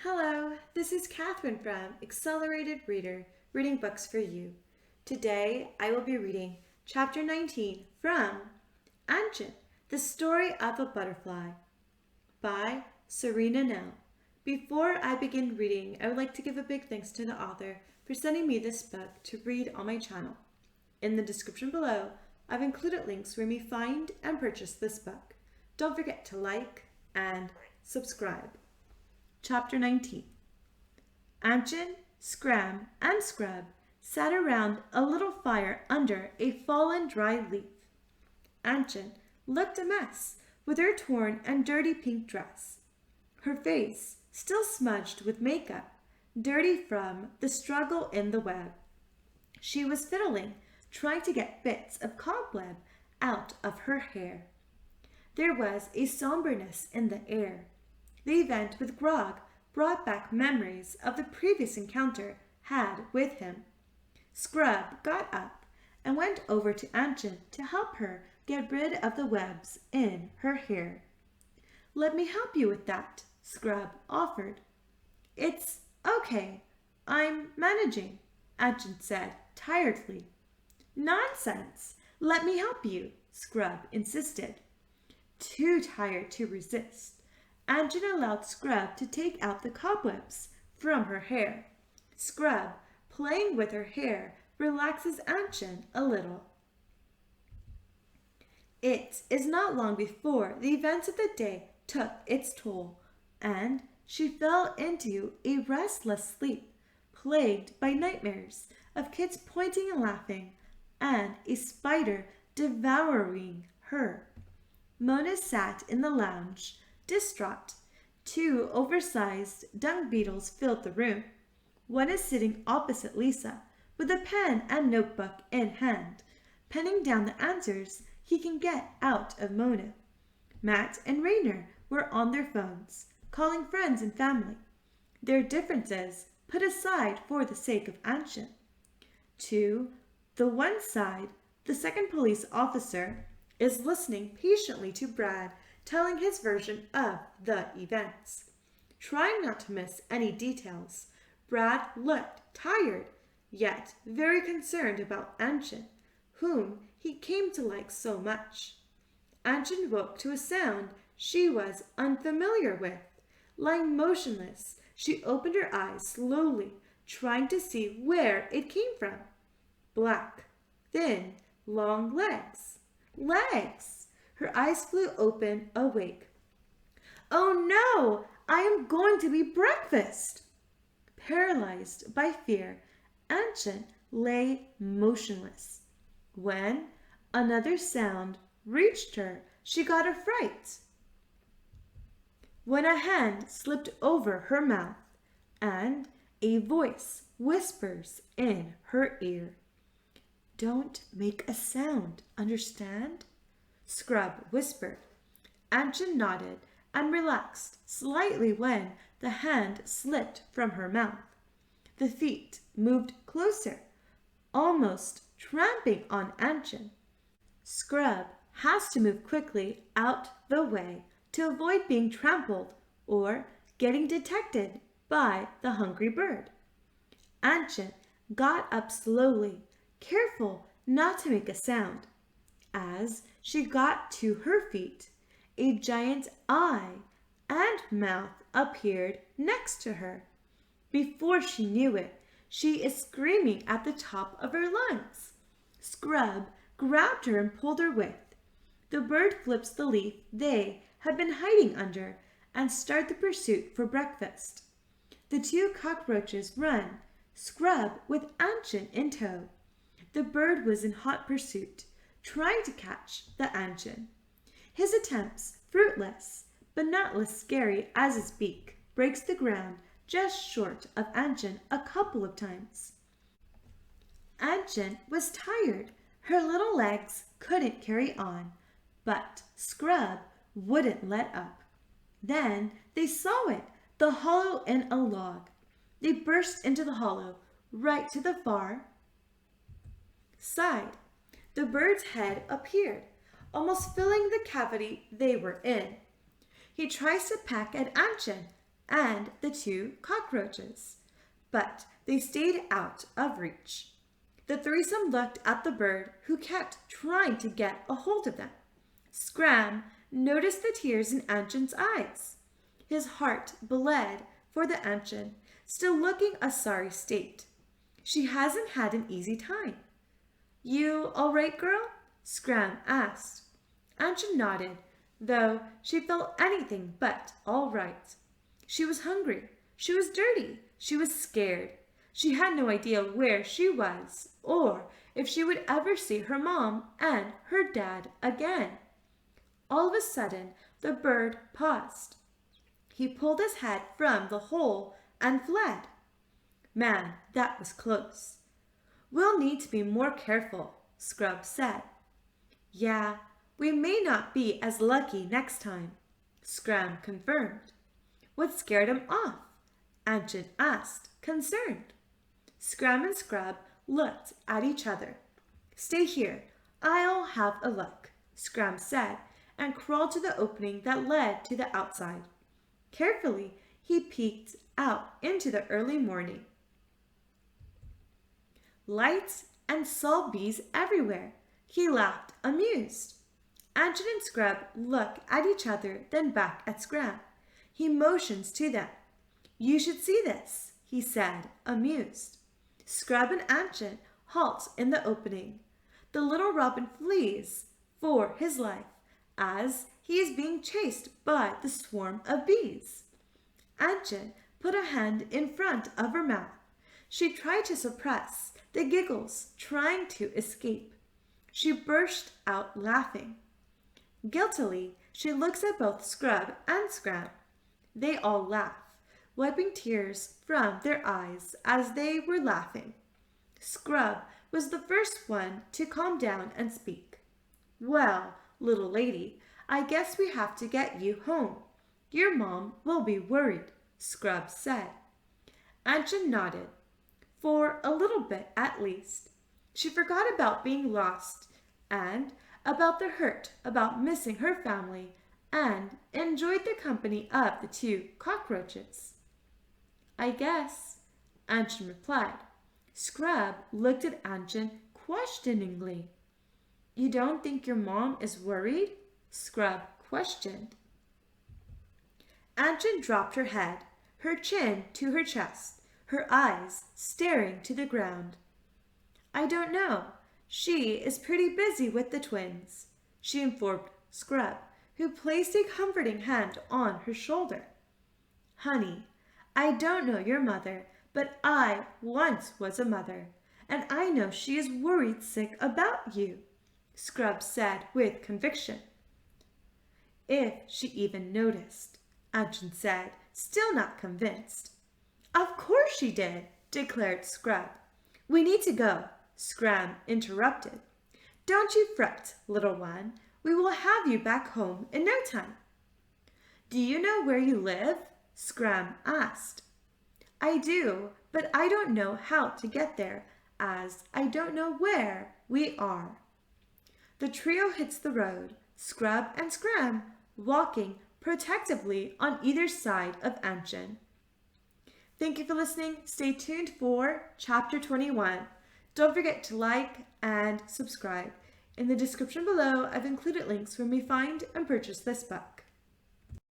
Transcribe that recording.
Hello, this is Catherine from Accelerated Reader, reading books for you. Today I will be reading Chapter 19 from Anchen, The Story of a Butterfly by Surina Nel. Before I begin reading, I would like to give a big thanks to the author for sending me this book to read on my channel. In the description below, I've included links where you may find and purchase this book. Don't forget to like and subscribe. Chapter 19. Anchen, Scram, and Scrub sat around a little fire under a fallen dry leaf. Anchen looked a mess with her torn and dirty pink dress. Her face still smudged with makeup, dirty from the struggle in the web. She was fiddling, trying to get bits of cobweb out of her hair. There was a somberness in the air. The event with Grog brought back memories of the previous encounter had with him. Scrub got up and went over to Anchen to help her get rid of the webs in her hair. "Let me help you with that," Scrub offered. "It's okay. I'm managing," Anchen said tiredly. "Nonsense! Let me help you," Scrub insisted. Too tired to resist, Anchen allowed Scrub to take out the cobwebs from her hair. Scrub, playing with her hair, relaxes Anchen a little. It is not long before the events of the day took its toll, and she fell into a restless sleep, plagued by nightmares of kids pointing and laughing, and a spider devouring her. Mona sat in the lounge, distraught. Two oversized dung beetles filled the room. One is sitting opposite Lisa, with a pen and notebook in hand, penning down the answers he can get out of Mona. Matt and Rainer were on their phones, calling friends and family, their differences put aside for the sake of Anchen. To the one side, the second police officer is listening patiently to Brad telling his version of the events. Trying not to miss any details, Brad looked tired, yet very concerned about Anchen, whom he came to like so much. Anchen woke to a sound she was unfamiliar with. Lying motionless, she opened her eyes slowly, trying to see where it came from. Black, thin, long legs. Legs! Her eyes flew open, awake. "Oh no! I am going to be breakfast!" Paralyzed by fear, Anchen lay motionless. When another sound reached her, she got a fright. When a hand slipped over her mouth, and a voice whispers in her ear. "Don't make a sound, understand?" Scrub whispered. Anchen nodded and relaxed slightly when the hand slipped from her mouth. The feet moved closer, almost tramping on Anchen. Scrub has to move quickly out the way to avoid being trampled or getting detected by the hungry bird. Anchen got up slowly, careful not to make a sound. As she got to her feet, a giant eye and mouth appeared next to her. Before she knew it, she is screaming at the top of her lungs. Scrub grabbed her and pulled her with. The bird flips the leaf they had been hiding under and start the pursuit for breakfast. The two cockroaches run, Scrub with Anchen in tow. The bird was in hot pursuit, trying to catch the Anchen. His attempts fruitless, but not less scary as his beak breaks the ground just short of Anchen a couple of times. Anchen was tired. Her little legs couldn't carry on, but Scrub wouldn't let up. Then they saw it, the hollow in a log. They burst into the hollow, right to the far side. The bird's head appeared, almost filling the cavity they were in. He tries to peck at Anchen, and the 2 cockroaches, but they stayed out of reach. The threesome looked at the bird who kept trying to get a hold of them. Scram noticed the tears in Anchen's eyes. His heart bled for the Anchen, still looking a sorry state. She hasn't had an easy time. You all right, girl? Scram asked. Anchen nodded, though she felt anything but all right. She was hungry. She was dirty. She was scared. She had no idea where she was or if she would ever see her mom and her dad again. All of a sudden, the bird paused. He pulled his head from the hole and fled. Man, that was close. We'll need to be more careful, Scrub said. Yeah, we may not be as lucky next time, Scram confirmed. What scared him off? Anchen asked, concerned. Scram and Scrub looked at each other. Stay here. I'll have a look, Scram said, and crawled to the opening that led to the outside. Carefully, he peeked out into the early morning. Lights and saw bees everywhere. He laughed, amused. Anchen and Scrub looked at each other, then back at Scram. He motions to them. You should see this, he said, amused. Scrub and Anchen halt in the opening. The little robin flees for his life as he is being chased by the swarm of bees. Anchen put a hand in front of her mouth. She tried to suppress the giggles trying to escape. She burst out laughing. Guiltily, she looks at both Scrub and Scram. They all laugh, wiping tears from their eyes as they were laughing. Scrub was the first one to calm down and speak. Well, little lady, I guess we have to get you home. Your mom will be worried, Scrub said. Anchen nodded. For a little bit at least. She forgot about being lost and about the hurt about missing her family and enjoyed the company of the 2 cockroaches. I guess, Anchen replied. Scrub looked at Anchen questioningly. You don't think your mom is worried? Scrub questioned. Anchen dropped her head, her chin to her chest, her eyes staring to the ground. I don't know. She is pretty busy with the twins, she informed Scrub, who placed a comforting hand on her shoulder. Honey, I don't know your mother, but I once was a mother, and I know she is worried sick about you, Scrub said with conviction. If she even noticed, Anchen said, still not convinced. Of course she did, declared Scrub. We need to go, Scram interrupted. Don't you fret, little one. We will have you back home in no time. Do you know where you live? Scram asked. I do, but I don't know how to get there, as I don't know where we are. The trio hits the road, Scrub and Scram walking protectively on either side of Anchen. Thank you for listening. Stay tuned for Chapter 21. Don't forget to like and subscribe. In the description below, I've included links where you may find and purchase this book.